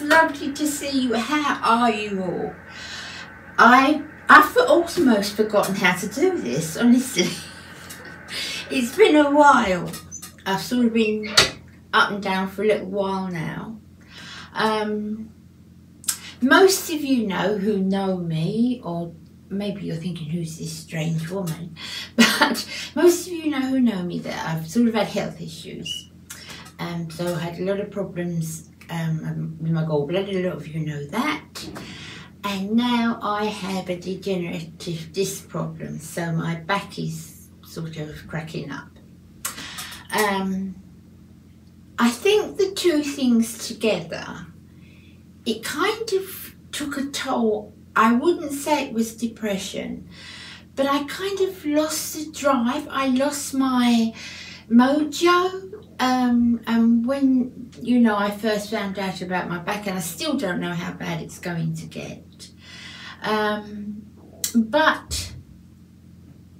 lovely to see you. How are you all? I've almost forgotten how to do this, honestly. It's been a while. I've sort of been up and down for a little while now. Most of you know who know me, or maybe you're thinking, who's this strange woman? But most of you know who know me that I've sort of had health issues. So I had a lot of problems with my gallbladder, a lot of you know that. And now I have a degenerative disc problem, so my back is sort of cracking up. I think the two things together, it kind of took a toll. I wouldn't say it was depression, but I kind of lost the drive. I lost my mojo. And when, you know, I first found out about my back, and I still don't know how bad it's going to get. But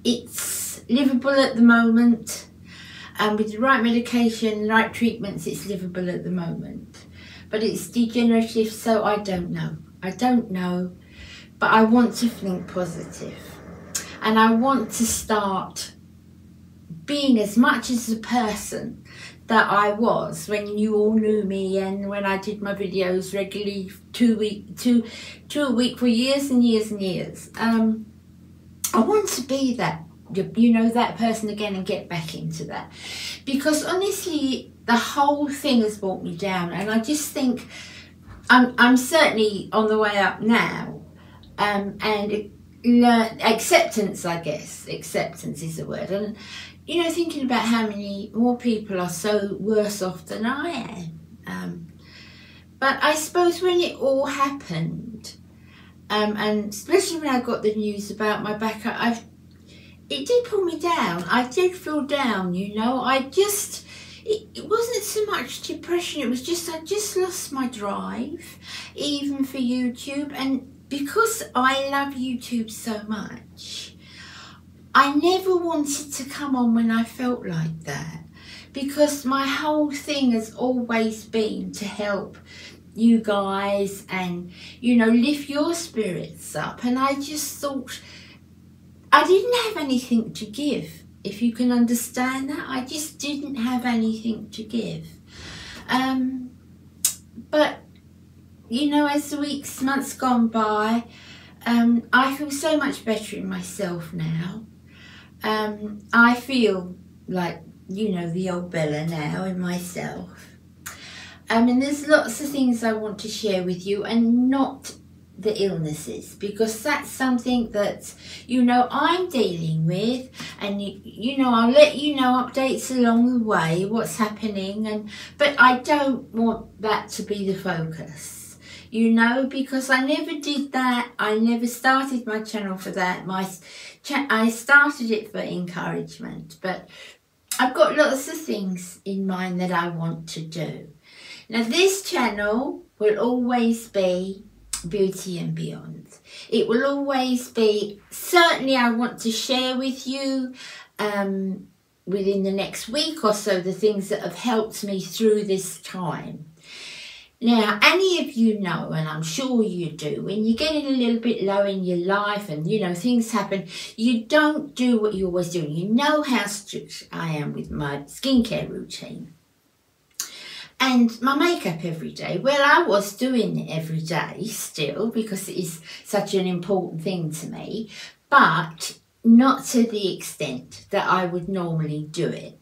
it's livable at the moment. And with the right medication, the right treatments, it's livable at the moment. But it's degenerative, so I don't know. I don't know, but I want to think positive. And I want to start being as much as the person that I was when you all knew me and when I did my videos regularly, two a week for years and years and years. I want to be that, you know, that person again and get back into that. Because honestly, the whole thing has brought me down, and I just think I'm certainly on the way up now. And acceptance, I guess. Acceptance is the word. And you know, thinking about how many more people are so worse off than I am. But I suppose when it all happened, and especially when I got the news about my back, it did pull me down. I did feel down, you know. It wasn't so much depression, it was just, I just lost my drive, even for YouTube. And because I love YouTube so much, I never wanted to come on when I felt like that, because my whole thing has always been to help you guys and, you know, lift your spirits up. And I just thought I didn't have anything to give, if you can understand that. I just didn't have anything to give. But, you know, as the weeks, months gone by, I feel so much better in myself now. I feel like, you know, the old Bella now in myself. And there's lots of things I want to share with you, and not the illnesses, because that's something that, you know, I'm dealing with, and you know, I'll let you know updates along the way, what's happening, but I don't want that to be the focus, you know, because I never did that. I never started my channel for that. I started it for encouragement, but I've got lots of things in mind that I want to do. Now, this channel will always be Beauty and Beyond. It will always be, certainly I want to share with you within the next week or so the things that have helped me through this time. Now, any of you know, and I'm sure you do, when you're getting a little bit low in your life and, you know, things happen, you don't do what you're always doing. You know how strict I am with my skincare routine. And my makeup every day. Well, I was doing it every day still, because it is such an important thing to me, but not to the extent that I would normally do it.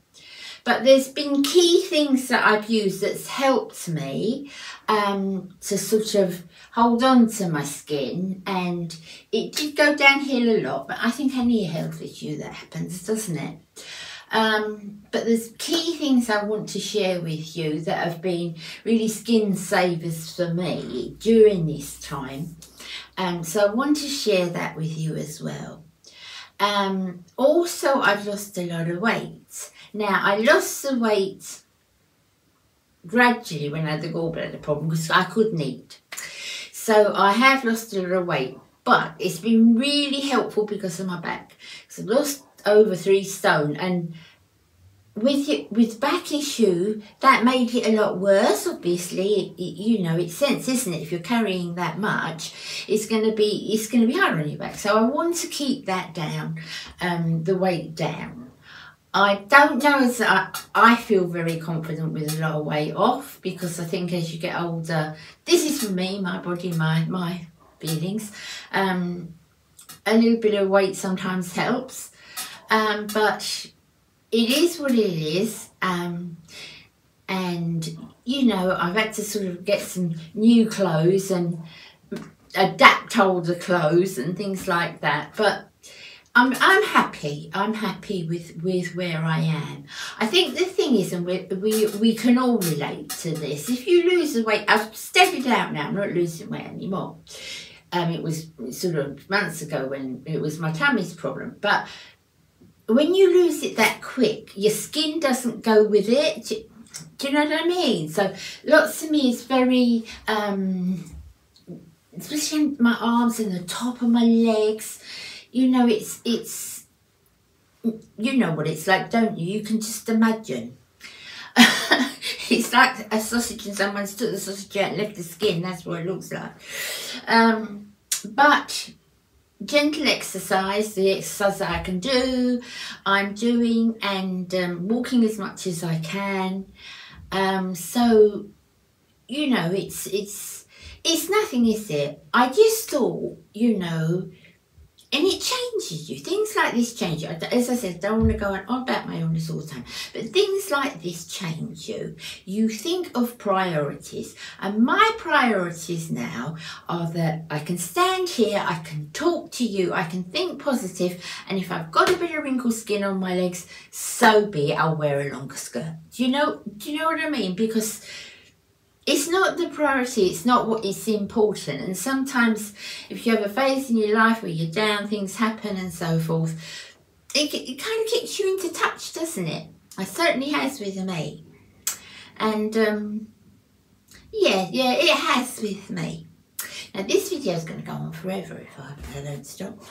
But there's been key things that I've used that's helped me to sort of hold on to my skin. And it did go downhill a lot, but I think any health issue that happens, doesn't it? But there's key things I want to share with you that have been really skin savers for me during this time. So I want to share that with you as well. Also, I've lost a lot of weight. Now, I lost the weight gradually when I had the gallbladder problem, because I couldn't eat. So I have lost a lot of weight, but it's been really helpful because of my back. So I've lost over 3 stone, and with back issue, that made it a lot worse. Obviously, you know, it's sense, isn't it? If you're carrying that much, it's going to be hard on your back. So I want to keep that down, the weight down. I don't know, as I feel very confident with a lot of weight off, because I think as you get older, this is for me, my body, my feelings. A little bit of weight sometimes helps, but it is what it is, and you know, I've had to sort of get some new clothes and adapt older clothes and things like that, but I'm happy. I'm happy with where I am. I think the thing is, and we can all relate to this, if you lose the weight, I've steadied out now, I'm not losing weight anymore. It was sort of months ago when it was my tummy's problem, but when you lose it that quick, your skin doesn't go with it. Do you know what I mean? So lots of me is very, especially my arms and the top of my legs. You know, it's you know what it's like, don't you? You can just imagine. It's like a sausage and someone's took the sausage out and left the skin. That's what it looks like. But gentle exercise, the exercise that I can do, I'm doing, and walking as much as I can. So, you know, it's nothing, is it? I just thought, you know, and it changes you. Things like this change you. As I said, I don't want to go on about my illness all the time, but things like this change you. You think of priorities, and my priorities now are that I can stand here, I can talk to you, I can think positive, and if I've got a bit of wrinkled skin on my legs, so be it, I'll wear a longer skirt. Do you know what I mean? Because it's not the priority, it's not what is important. And sometimes if you have a phase in your life where you're down, things happen and so forth, it kind of kicks you into touch, doesn't it? It certainly has with me. And yeah, it has with me. Now this video is going to go on forever if I don't stop.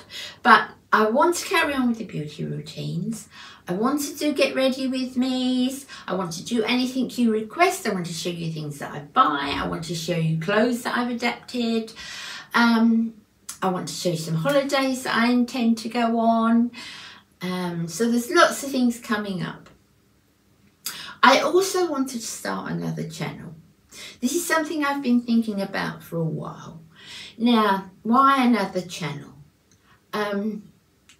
But I want to carry on with the beauty routines. I want to do get ready with me's. I want to do anything you request. I want to show you things that I buy. I want to show you clothes that I've adapted. I want to show you some holidays that I intend to go on. So there's lots of things coming up. I also wanted to start another channel. This is something I've been thinking about for a while. Now, why another channel?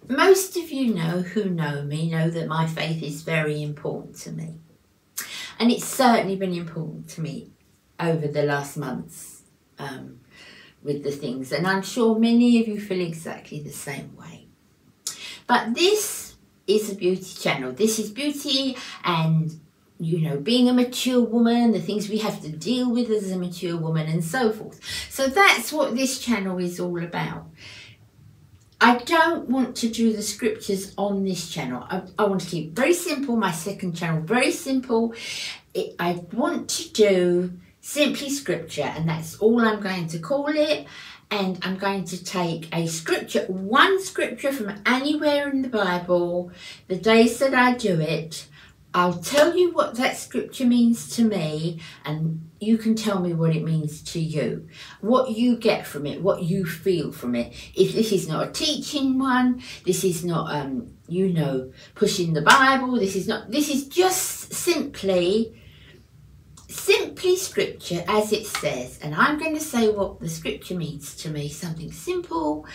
Most of you who know me know that my faith is very important to me. And it's certainly been important to me over the last months with the things. And I'm sure many of you feel exactly the same way. But this is a beauty channel. This is beauty and, you know, being a mature woman, the things we have to deal with as a mature woman and so forth. So that's what this channel is all about. I don't want to do the scriptures on this channel. I want to keep it very simple, my second channel, very simple. I want to do simply scripture, and that's all I'm going to call it. And I'm going to take a scripture, one scripture from anywhere in the Bible, the days that I do it. I'll tell you what that scripture means to me, and you can tell me what it means to you, what you get from it, what you feel from it. If this is not a teaching one, this is not, you know, pushing the Bible, this is just simply scripture as it says. And I'm going to say what the scripture means to me, something simple.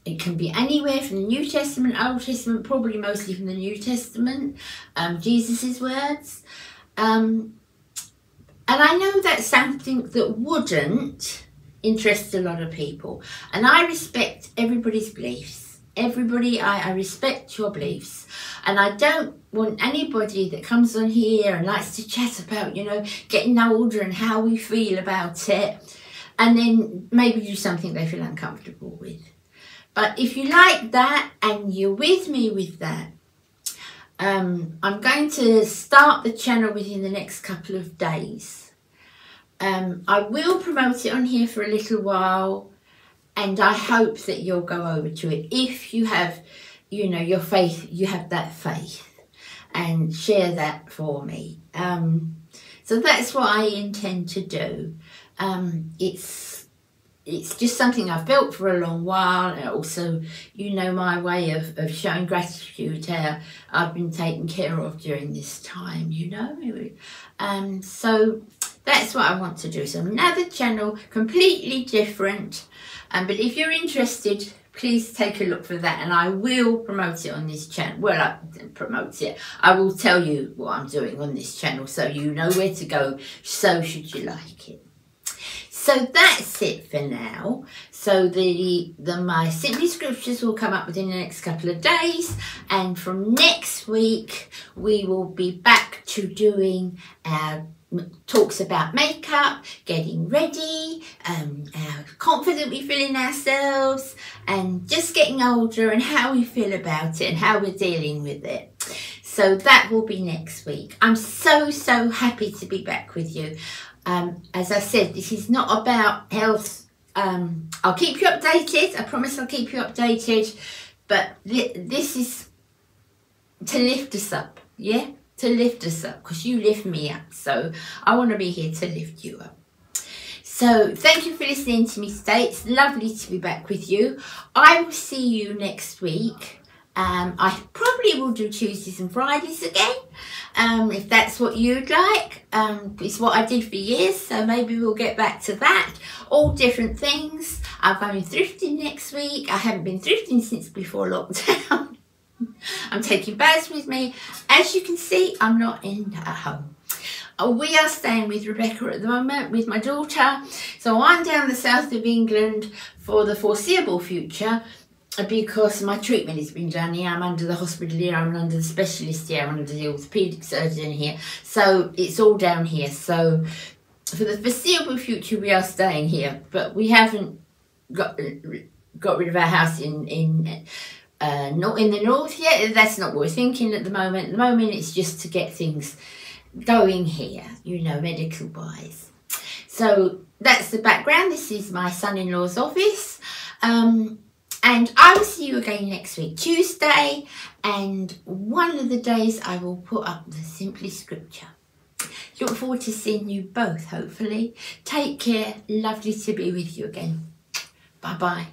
It can be anywhere from the New Testament, Old Testament, probably mostly from the New Testament, Jesus' words. And I know that's something that wouldn't interest a lot of people. And I respect everybody's beliefs. Everybody, I respect your beliefs. And I don't want anybody that comes on here and likes to chat about, you know, getting older and how we feel about it, and then maybe do something they feel uncomfortable with. But if you like that and you're with me with that, I'm going to start the channel within the next couple of days. I will promote it on here for a little while, and I hope that you'll go over to it if you have, you know, your faith, you have that faith. and share that for me. So that's what I intend to do. It's just something I've felt for a long while, and also, you know, my way of showing gratitude, how I've been taken care of during this time, you know. So that's what I want to do. So another channel, completely different. But if you're interested, please take a look for that, and I will promote it on this channel. Well, I promote it. I will tell you what I'm doing on this channel, so you know where to go, so should you like it. So that's it for now. So my Simply Scriptures will come up within the next couple of days, and from next week we will be back to doing our talks about makeup, getting ready, how confident we feel in ourselves, and just getting older and how we feel about it and how we're dealing with it. So that will be next week. I'm so happy to be back with you. As I said, this is not about health. I'll keep you updated. I promise I'll keep you updated. But this is to lift us up, yeah? To lift us up, because you lift me up. So I want to be here to lift you up. So thank you for listening to me today. It's lovely to be back with you. I will see you next week. I probably will do Tuesdays and Fridays again, if that's what you'd like. It's what I did for years, so maybe we'll get back to that. All different things. I'm going thrifting next week. I haven't been thrifting since before lockdown. I'm taking bags with me. As you can see, I'm not at home. We are staying with Rebecca at the moment, with my daughter. So I'm down the south of England for the foreseeable future, because my treatment has been done here. I'm under the hospital here, I'm under the specialist here, I'm under the orthopaedic surgeon here. So it's all down here. So for the foreseeable future, we are staying here. But we haven't got rid of our house not in the north yet. That's not what we're thinking at the moment. At the moment, it's just to get things going here, you know, medical wise. So that's the background. This is my son-in-law's office. And I will see you again next week, Tuesday, and one of the days I will put up the Simply Scripture. Look forward to seeing you both, hopefully. Take care. Lovely to be with you again. Bye-bye.